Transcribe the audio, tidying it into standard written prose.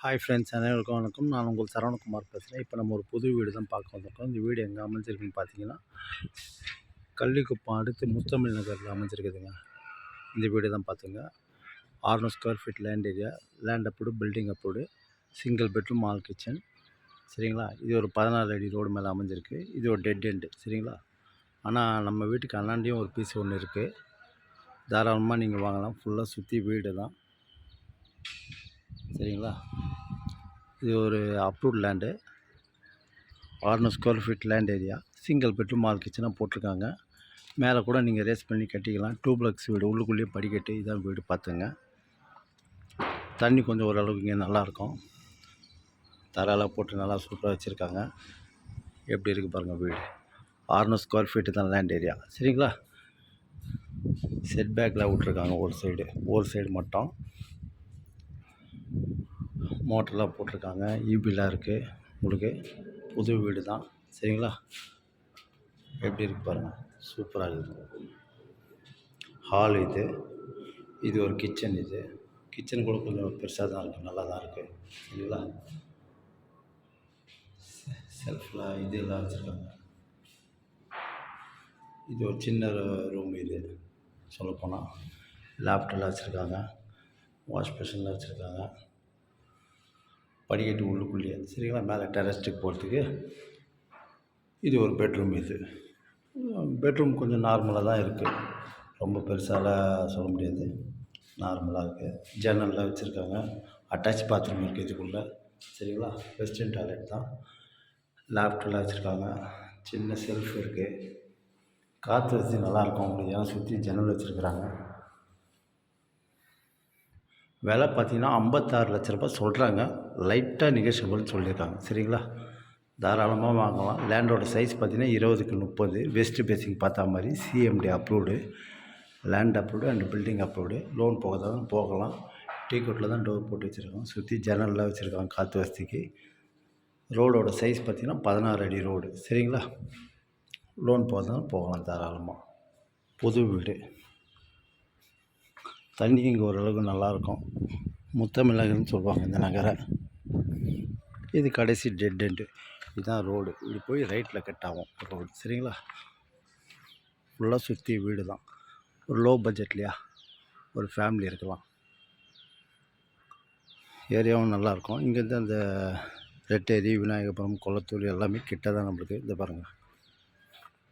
Hi friends, அனைவருக்கும் வணக்கம். நான் உங்கள் சரவணகுமார் பேசுகிறேன். இப்போ நம்ம ஒரு புது வீடு தான் பார்க்க வந்திருக்கோம். இந்த வீடு எங்கே அமைஞ்சிருக்குன்னு பார்த்தீங்கன்னா, கள்ளிக்குப்பம் அடுத்து முத்தமிழ் நகரில் அமைஞ்சிருக்குதுங்க. இந்த வீடு தான் பார்த்துங்க. 600 square feet land area, land approved, building approved, single bedroom, all kitchen. சரிங்களா? இது ஒரு 16 அடி ரோடு மேலே அமைஞ்சிருக்கு. இது ஒரு டெட் எண்டு. சரிங்களா? ஆனால் நம்ம வீட்டுக்கு அண்ணாண்டியும் ஒரு பீஸ் ஒன்று இருக்குது. தாராளமாக நீங்கள் வாங்கலாம். ஃபுல்லாக சுற்றி வீடு தான். சரிங்களா? இது ஒரு approved land. 600 square feet land area, single bedroom, all கிச்சனாக போட்டிருக்காங்க. மேலே கூட நீங்கள் ரேஸ் பண்ணி கட்டிக்கலாம். டூப்ளக்ஸ் வீடு, உள்ளுக்குள்ளேயே படிக்கட்டு. இதான் வீடு பார்த்துங்க. தண்ணி கொஞ்சம் ஓரளவுக்கு இங்கே நல்லாயிருக்கும். தராலாக போட்டு நல்லா சூப்பராக வச்சுருக்காங்க. எப்படி இருக்குது பாருங்கள் வீடு. 600 ஸ்கொயர் ஃபீட்டு தான் லேண்ட் ஏரியா. சரிங்களா? செட் பேக்கில் விட்ருக்காங்க ஒரு சைடு மட்டும். மோட்டர்லாம் போட்டிருக்காங்க. ஈபிலாம் இருக்குது. உங்களுக்கு புது வீடு தான். சரிங்களா? எப்படி இருக்குது பாருங்கள். சூப்பராக இருக்குது. ஹால் இது ஒரு கிச்சன். கிச்சன் கூட கொஞ்சம் பெருசாக தான் இருக்குது. நல்லா தான் இருக்குது. சரிங்களா? செல்ஃபில் இதெல்லாம் வச்சுருக்காங்க. இது ஒரு சின்ன ரூம். சொல்லப்போனால் லேப்டாப்லாம் வச்சுருக்காங்க. வாஷ் பேஷன்லாம் வச்சுருக்காங்க. படிக்கட்டு உள்ளுக்குள்ளேயே. சரிங்களா? மேலே டெரஸ்ட்டுக்கு போகிறதுக்கு இது ஒரு பெட்ரூம். பெட்ரூம் கொஞ்சம் நார்மலாக தான் இருக்குது. ரொம்ப பெருசாலாம் சொல்ல முடியாது. நார்மலாக இருக்குது. ஜன்னல்லாம் வச்சுருக்காங்க. அட்டாச் பாத்ரூம் இருக்குது இதுக்குள்ளே. சரிங்களா? வெஸ்டர்ன் டாய்லெட் தான். லேப்டெல்லாம் வச்சுருக்காங்க. சின்ன செல்ஃப் இருக்குது. காற்று வசதி நல்லாயிருக்கும் உங்களுக்கு. ஏன்னா சுற்றி ஜன்னல் வச்சுருக்குறாங்க. விலை பார்த்தீங்கன்னா 56 லட்ச ரூபா சொல்கிறாங்க. லைட்டாக நெகோஷியபிள்னு சொல்லியிருக்காங்க. சரிங்களா? தாராளமாக வாங்கலாம். லேண்டோட சைஸ் பார்த்தீங்கன்னா 20க்கு 30. வெஸ்ட் பேசிங் பார்த்தா மாதிரி. CMD approved, land approved and building approved. Loan போகலாம். டீ கோட்டில் தான் டோர் போட்டு வச்சுருக்கோம். சுற்றி ஜன்னல்லாம் வச்சுருக்காங்க காற்று வசதிக்கு. ரோடோட சைஸ் பார்த்திங்கன்னா 16 அடி ரோடு. சரிங்களா? லோன் போகலாம் தாராளமாக. புது வீடு. தண்ணி இங்கே ஓரளவுக்கு நல்லாயிருக்கும். முத்தமிழ் நகர்னு சொல்லுவாங்க இந்த நகரை. இது கடைசி டெட் எண்டு. இதுதான் ரோடு. இப்படி போய் ரைட்டில் கட் ஆகும் ரோடு. சரிங்களா? ஃபுல்லாக சுற்றி வீடு தான். ஒரு லோ பட்ஜெட்லையா ஒரு ஃபேமிலி இருக்கலாம். ஏரியாவும் நல்லாயிருக்கும். இங்கேருந்து அந்த ரெட்டேரி, விநாயகபுரம், கொளத்தூர் எல்லாமே கிட்ட தான் நம்மளுக்கு. இந்த பாருங்கள்.